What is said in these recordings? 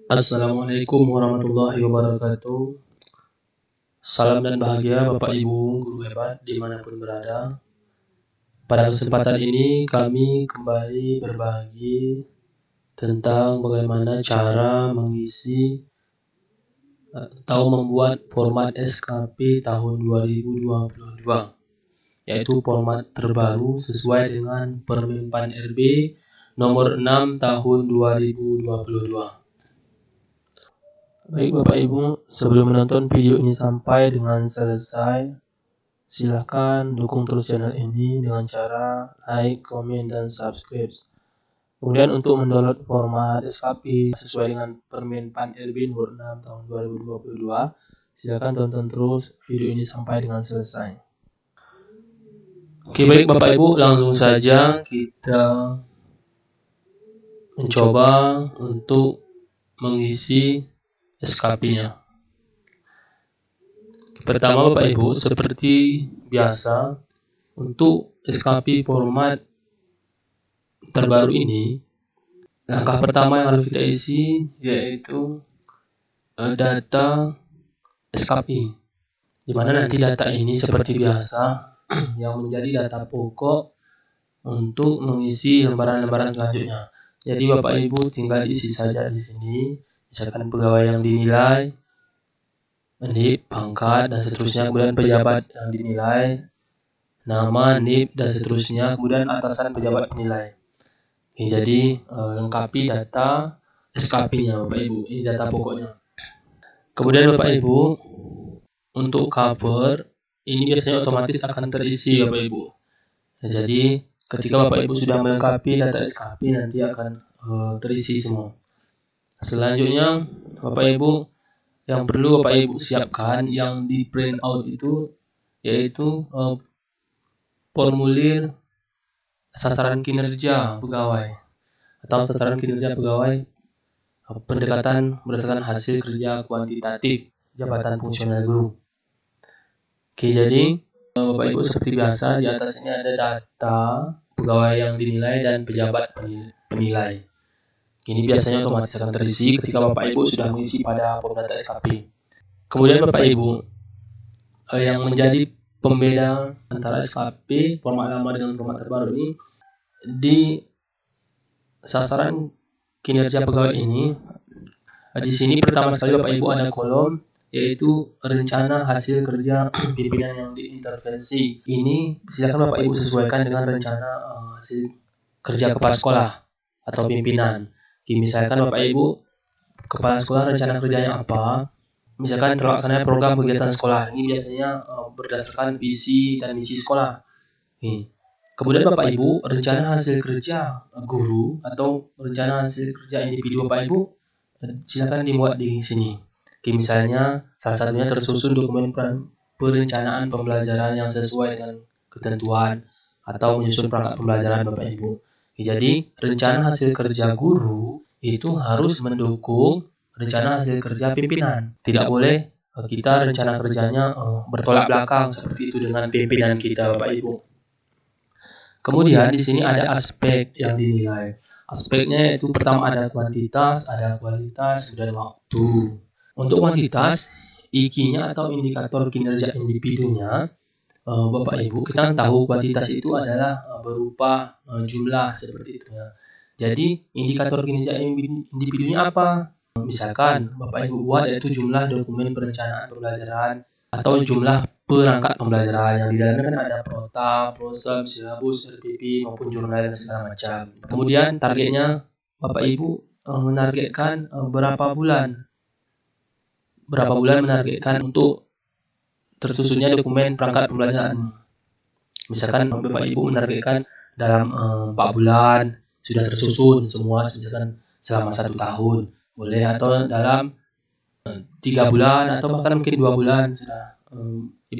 Assalamualaikum warahmatullahi wabarakatuh. Salam dan bahagia Bapak Ibu guru hebat dimanapun berada. Pada kesempatan ini kami kembali berbagi tentang bagaimana cara mengisi atau membuat format SKP tahun 2022, yaitu format terbaru sesuai dengan Permen.Pan RB nomor 6 tahun 2022. Baik Bapak Ibu, sebelum menonton video ini sampai dengan selesai, silakan dukung terus channel ini dengan cara like, komen, dan subscribe. Kemudian untuk mendownload format SKP sesuai dengan Permen.Pan RB nomor 6 tahun 2022, silakan tonton terus video ini sampai dengan selesai. Oke baik Bapak Ibu, langsung saja kita mencoba untuk mengisi SKP-nya. Pertama Bapak Ibu, seperti biasa untuk SKP format terbaru ini, langkah pertama yang harus kita isi yaitu data SKP, di mana nanti data ini seperti biasa yang menjadi data pokok untuk mengisi lembaran-lembaran selanjutnya. Jadi Bapak Ibu tinggal isi saja di sini, misalkan pegawai yang dinilai, NIP, pangkat, dan seterusnya, kemudian pejabat yang dinilai, nama, NIP, dan seterusnya, kemudian atasan pejabat penilai. Jadi lengkapi data SKP-nya Bapak Ibu, ini data pokoknya. Kemudian Bapak Ibu, untuk cover, ini biasanya otomatis akan terisi Bapak Ibu. Jadi ketika Bapak Ibu sudah melengkapi data SKP, nanti akan terisi semua. Selanjutnya Bapak Ibu, yang perlu Bapak Ibu siapkan yang di print out itu yaitu formulir sasaran kinerja pegawai atau sasaran kinerja pegawai pendekatan berdasarkan hasil kerja kuantitatif jabatan fungsional guru. Oke, jadi Bapak Ibu seperti biasa di atas ini ada data pegawai yang dinilai dan pejabat penilai. Ini biasanya otomatis akan terisi ketika Bapak Ibu sudah mengisi pada form data SKP. Kemudian Bapak Ibu, yang menjadi pembeda antara SKP format lama dengan format terbaru ini, di sasaran kinerja pegawai ini, di sini pertama sekali Bapak Ibu ada kolom yaitu rencana hasil kerja pimpinan yang diintervensi. Ini silakan Bapak Ibu sesuaikan dengan rencana hasil kerja kepala sekolah atau pimpinan. Misalkan Bapak Ibu kepala sekolah rencana kerjanya apa, misalkan terlaksana program kegiatan sekolah, ini biasanya berdasarkan visi dan misi sekolah. Kemudian Bapak Ibu rencana hasil kerja guru atau rencana hasil kerja individu Bapak Ibu silakan dibuat di sini. Misalnya salah satunya tersusun dokumen perencanaan pembelajaran yang sesuai dengan ketentuan atau menyusun perangkat pembelajaran Bapak Ibu. Jadi rencana hasil kerja guru itu harus mendukung rencana hasil kerja pimpinan. Tidak boleh kita rencana kerjanya bertolak belakang seperti itu dengan pimpinan kita Bapak Ibu. Kemudian di sini ada aspek yang dinilai. Aspeknya yaitu pertama ada kuantitas, ada kualitas, dan waktu. Untuk kuantitas, IKI-nya atau indikator kinerja individunya, Bapak Ibu, kita tahu kuantitas itu adalah berupa jumlah seperti itu ya. Jadi indikator kinerja individunya apa? Misalkan Bapak Ibu buat yaitu jumlah dokumen perencanaan pembelajaran atau jumlah perangkat pembelajaran yang di dalamnya kan ada prota, prosem, silabus, RPP maupun jurnal dan segala macam. Kemudian targetnya Bapak Ibu menargetkan berapa bulan menargetkan untuk tersusunnya dokumen perangkat pembelajaran. Misalkan Bapak Ibu menargetkan dalam 4 bulan sudah tersusun semua, misalkan selama 1 tahun boleh, atau dalam 3 bulan atau bahkan mungkin 2 bulan sudah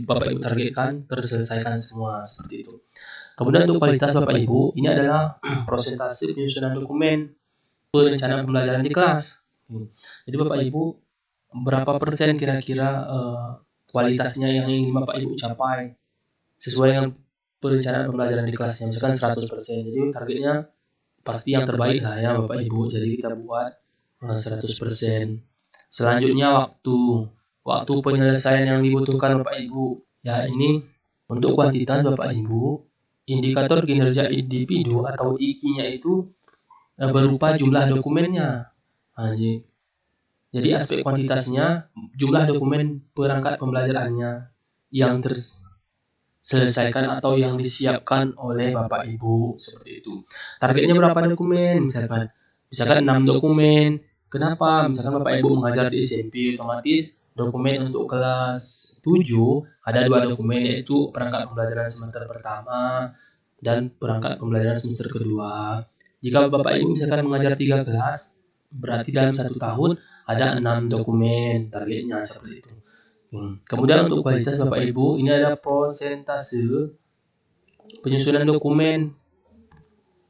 Bapak Ibu targetkan terselesaikan semua seperti itu. Kemudian untuk kualitas Bapak Ibu, ini adalah persentase penyusunan dokumen perencanaan pembelajaran di kelas. Jadi Bapak Ibu berapa persen kira-kira kualitasnya yang ingin Bapak Ibu capai sesuai dengan perencanaan pembelajaran di kelasnya, misalkan 100%. Jadi targetnya pasti yang terbaik lah ya Bapak Ibu. Jadi kita buat 100%. Selanjutnya waktu penyelesaian yang dibutuhkan Bapak Ibu. Ya, ini untuk kuantitas Bapak Ibu, indikator kinerja individu atau IKI-nya itu berupa jumlah dokumennya. Jadi aspek kuantitasnya jumlah dokumen perangkat pembelajarannya yang terselesaikan atau yang disiapkan oleh Bapak Ibu, seperti itu. Targetnya berapa dokumen? Misalkan 6 dokumen. Kenapa? Misalkan Bapak Ibu mengajar di SMP, otomatis dokumen untuk kelas 7 ada 2 dokumen, yaitu perangkat pembelajaran semester pertama dan perangkat pembelajaran semester kedua. Jika Bapak Ibu misalkan mengajar 3 kelas, berarti dalam 1 tahun ada 6 dokumen, targetnya seperti itu. Kemudian untuk kualitas Bapak Ibu, ini ada prosentase penyusunan dokumen.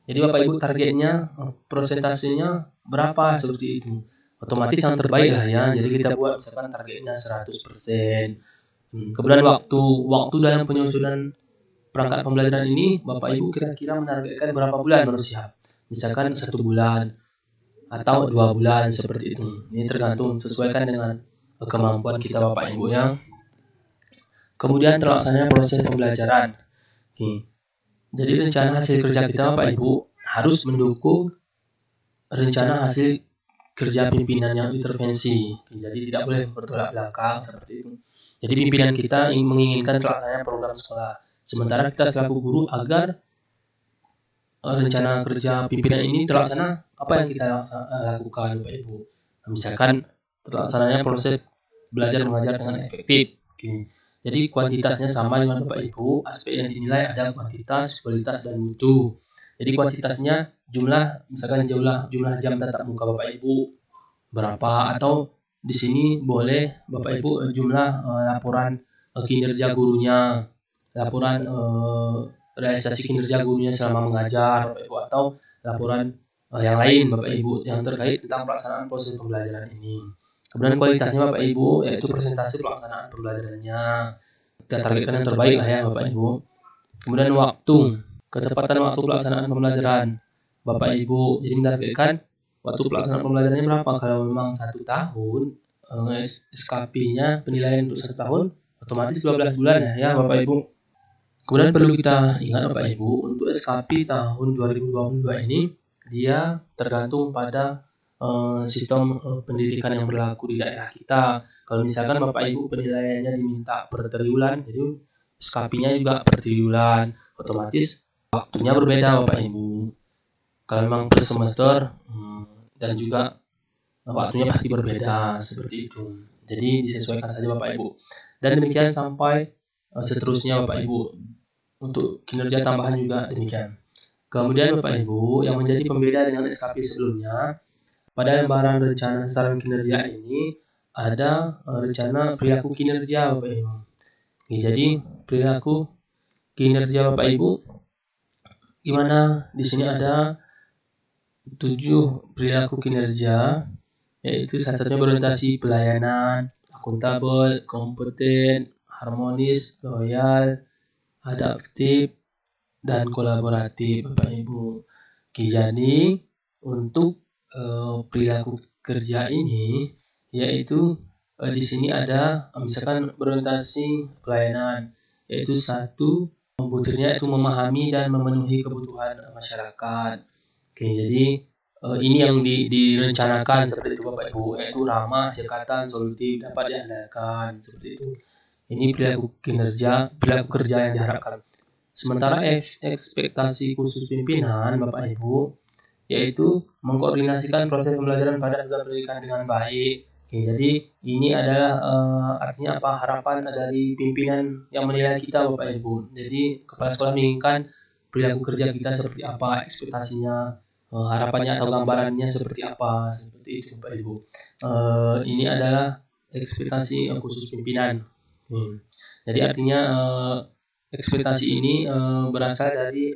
Jadi Bapak Ibu targetnya prosentasenya berapa, seperti itu. Otomatis yang terbaik lah ya. Jadi kita buat misalkan targetnya 100%. Kemudian waktu dalam penyusunan perangkat pembelajaran ini Bapak Ibu kira-kira menargetkan berapa bulan baru siap. Misalkan 1 bulan atau 2 bulan, seperti itu. Ini tergantung, sesuaikan dengan kemampuan kita Bapak Ibu ya. Kemudian terlaksananya proses pembelajaran. Jadi rencana hasil kerja kita Bapak Ibu harus mendukung rencana hasil kerja pimpinan yang intervensi. Jadi tidak boleh bertolak belakang, seperti itu. Jadi pimpinan kita menginginkan terlaksananya program sekolah, sementara kita selaku guru agar rencana kerja pimpinan ini terlaksana. Apa yang kita lakukan Bapak Ibu? Misalkan terlaksananya proses belajar mengajar dengan efektif. Jadi kuantitasnya sama dengan Bapak Ibu. Aspek yang dinilai ada kuantitas, kualitas, dan mutu. Jadi kuantitasnya misalkan jumlah jam tatap muka Bapak Ibu berapa, atau di sini boleh Bapak Ibu jumlah laporan kinerja gurunya, laporan realisasi kinerja gurunya selama mengajar Bapak Ibu, atau laporan yang lain Bapak Ibu yang terkait tentang pelaksanaan proses pembelajaran ini. Kemudian kualitasnya Bapak Ibu yaitu presentasi pelaksanaan pembelajarannya. Kita targetkan yang terbaik lah ya Bapak Ibu. Kemudian ketepatan waktu pelaksanaan pembelajaran Bapak Ibu. Jadi menargetkan waktu pelaksanaan pembelajarannya berapa. Kalau memang 1 tahun, SKP-nya penilaian untuk 1 tahun otomatis 12 bulan ya Bapak Ibu. Kemudian perlu kita ingat Bapak Ibu, untuk SKP tahun 2022 ini dia tergantung pada sistem pendidikan yang berlaku di daerah kita. Kalau misalkan Bapak Ibu penilaiannya diminta per triwulan, jadi SKP-nya juga per triwulan, otomatis waktunya berbeda Bapak Ibu. Kalau memang per semester dan juga waktunya pasti berbeda, seperti itu. Jadi disesuaikan saja Bapak Ibu. Dan demikian sampai seterusnya Bapak Ibu. Untuk kinerja tambahan juga demikian. Kemudian Bapak Ibu, yang menjadi pembeda dengan SKP sebelumnya, pada lembaran rencana sasaran kinerja ini ada rencana perilaku kinerja Bapak Ibu. Jadi perilaku kinerja Bapak Ibu gimana? Di sini ada 7 perilaku kinerja, yaitu salah satunya berorientasi pelayanan, akuntabel, kompeten, harmonis, loyal, adaptif, dan kolaboratif Bapak Ibu. Jadi untuk perilaku kerja ini yaitu di sini ada misalkan berorientasi pelayanan, yaitu 1 butirnya itu memahami dan memenuhi kebutuhan masyarakat. Jadi ini yang direncanakan seperti itu Bapak Ibu, yaitu ramah, cekatan, solutif, dapat diandalkan, seperti itu. Ini perilaku kerja yang diharapkan. Sementara ekspektasi khusus pimpinan Bapak Ibu yaitu mengkoordinasikan proses pembelajaran pada satuan pendidikan dengan baik. Jadi ini adalah artinya apa, harapan dari pimpinan yang menilai kita Bapak Ibu. Jadi kepala sekolah menginginkan perilaku kerja kita seperti apa, ekspektasinya, harapannya atau gambarannya seperti apa, seperti itu Bapak Ibu. Ini adalah ekspektasi khusus pimpinan. Jadi artinya ekspektasi ini berasal dari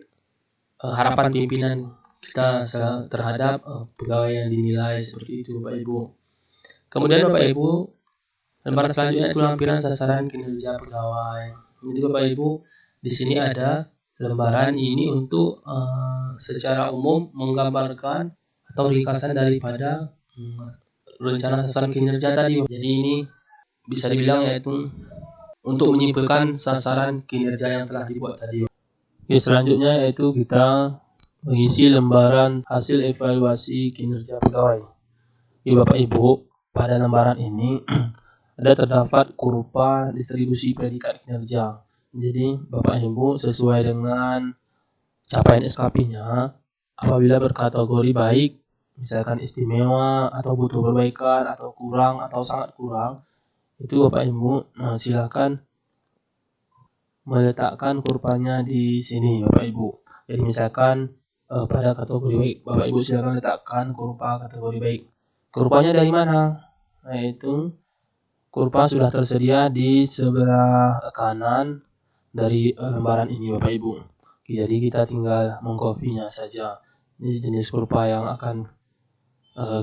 harapan pimpinan kita terhadap pegawai yang dinilai, seperti itu Bapak Ibu. Kemudian Bapak Ibu, lembaran selanjutnya itu lampiran sasaran kinerja pegawai. Jadi Bapak Ibu, di sini ada lembaran ini untuk secara umum menggambarkan atau ringkasan daripada rencana sasaran kinerja tadi. Jadi ini bisa dibilang yaitu untuk menyimpulkan sasaran kinerja yang telah dibuat tadi. Oke, selanjutnya yaitu kita mengisi lembaran hasil evaluasi kinerja pegawai. Bapak Ibu, pada lembaran ini ada terdapat kurva distribusi predikat kinerja. Jadi Bapak Ibu sesuai dengan capaian SKP-nya, apabila berkategori baik, misalkan istimewa atau butuh perbaikan atau kurang atau sangat kurang, itu Bapak Ibu silakan meletakkan kurvanya di sini Bapak Ibu. Jadi misalkan pada kategori baik, Bapak Ibu silakan letakkan kurva kategori baik. Kurvanya dari mana? Yaitu kurva sudah tersedia di sebelah kanan dari lembaran ini Bapak Ibu. Jadi kita tinggal mengcopy-nya saja. Ini jenis kurva yang akan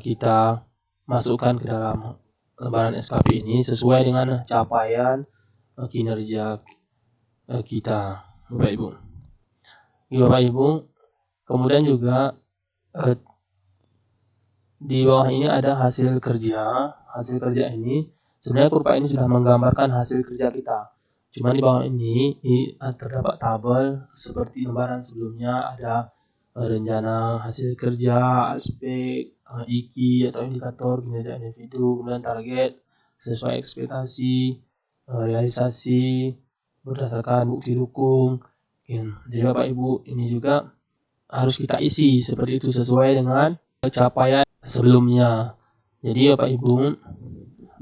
kita masukkan ke dalam lembaran SKP ini sesuai dengan capaian kinerja kita Bapak Ibu. Bapak Ibu, kemudian juga di bawah ini ada hasil kerja. Hasil kerja ini sebenarnya kurva ini sudah menggambarkan hasil kerja kita. Cuma di bawah ini terdapat tabel seperti lembaran sebelumnya, ada rencana hasil kerja, aspek, IKI atau indikator kinerja individu, kemudian target sesuai ekspektasi, realisasi berdasarkan bukti dukung. Jadi Bapak Ibu, ini juga harus kita isi seperti itu sesuai dengan capaian sebelumnya. Jadi Bapak Ibu,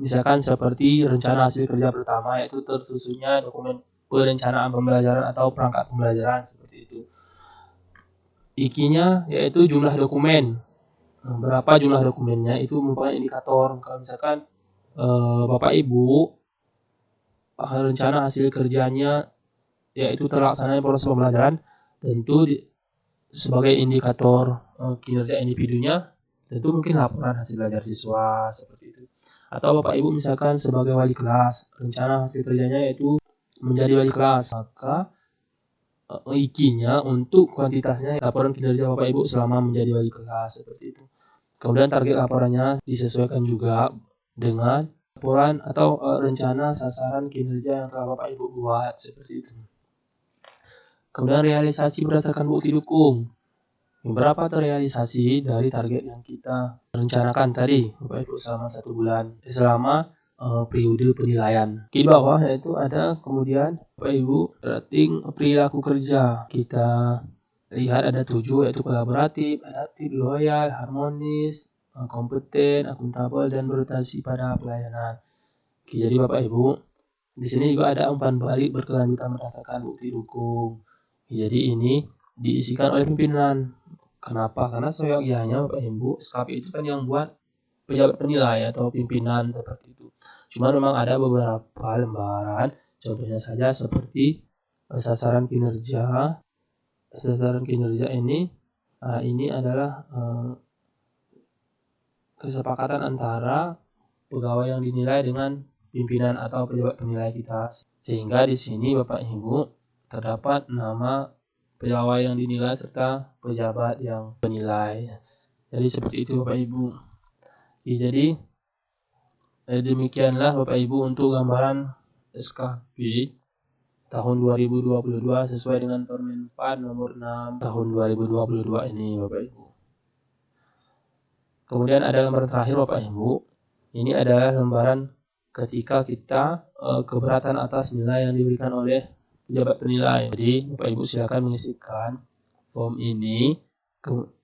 misalkan seperti rencana hasil kerja pertama, yaitu tersusunnya dokumen perencanaan pembelajaran atau perangkat pembelajaran seperti itu. IKI-nya yaitu jumlah dokumen. Berapa jumlah dokumennya itu merupakan indikator. Kalau misalkan Bapak Ibu rencana hasil kerjanya yaitu terlaksananya proses pembelajaran, tentu sebagai indikator kinerja individunya tentu mungkin laporan hasil belajar siswa seperti itu. Atau Bapak Ibu misalkan sebagai wali kelas, rencana hasil kerjanya yaitu menjadi wali kelas, maka IKI-nya untuk kuantitasnya laporan kinerja Bapak Ibu selama menjadi wali kelas seperti itu. Kemudian target laporannya disesuaikan juga dengan laporan atau rencana sasaran kinerja yang telah Bapak Ibu buat seperti itu. Kemudian realisasi berdasarkan bukti dukung. Berapa terrealisasi dari target yang kita rencanakan tadi Bapak Ibu selama 1 bulan, selama periode penilaian. Di bawah yaitu ada kemudian Bapak Ibu rating perilaku kerja. Kita lihat ada 7 yaitu kolaboratif, adaptif, loyal, harmonis, kompeten, akuntabel, dan berorientasi pada pelayanan. Jadi Bapak Ibu, di sini juga ada umpan balik berkelanjutan berdasarkan bukti dukung. Jadi ini diisikan oleh pimpinan. Kenapa? Karena seyogyanya Bapak Ibu, SKP itu kan yang buat pejabat penilai atau pimpinan seperti itu. Cuma memang ada beberapa lembaran, contohnya saja seperti sasaran kinerja. Sasaran kinerja ini adalah kesepakatan antara pegawai yang dinilai dengan pimpinan atau pejabat penilai kita. Sehingga di sini Bapak Ibu terdapat nama pegawai yang dinilai serta pejabat yang penilai. Jadi seperti itu Bapak Ibu. Jadi demikianlah Bapak Ibu untuk gambaran SKP tahun 2022 sesuai dengan Permen 4 nomor 6 tahun 2022 ini Bapak Ibu. Kemudian ada lembaran terakhir Bapak Ibu. Ini adalah lembaran ketika kita keberatan atas nilai yang diberikan oleh pejabat penilai. Jadi Bapak Ibu silakan mengisikan form ini.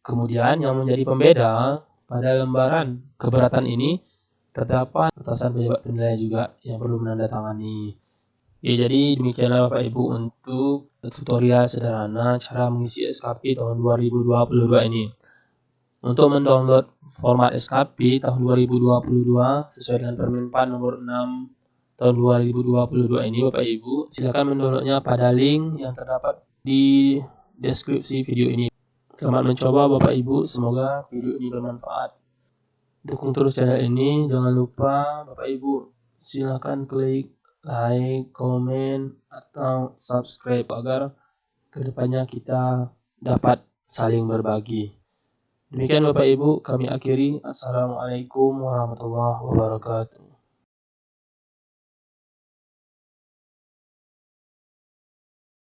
Kemudian yang menjadi pembeda pada lembaran keberatan ini terdapat atasan pejabat penilai juga yang perlu menandatangani. Jadi demikianlah Bapak Ibu untuk tutorial sederhana cara mengisi SKP tahun 2022 ini. Untuk mendownload format SKP tahun 2022 sesuai dengan Permen 4 nomor 6 tahun 2022 ini Bapak Ibu silakan mendownloadnya pada link yang terdapat di deskripsi video ini. Selamat mencoba Bapak Ibu, semoga video ini bermanfaat. Dukung terus channel ini, jangan lupa Bapak Ibu silakan klik like, komen, atau subscribe agar kedepannya kita dapat saling berbagi. Demikian Bapak Ibu, kami akhiri. Assalamualaikum warahmatullahi wabarakatuh.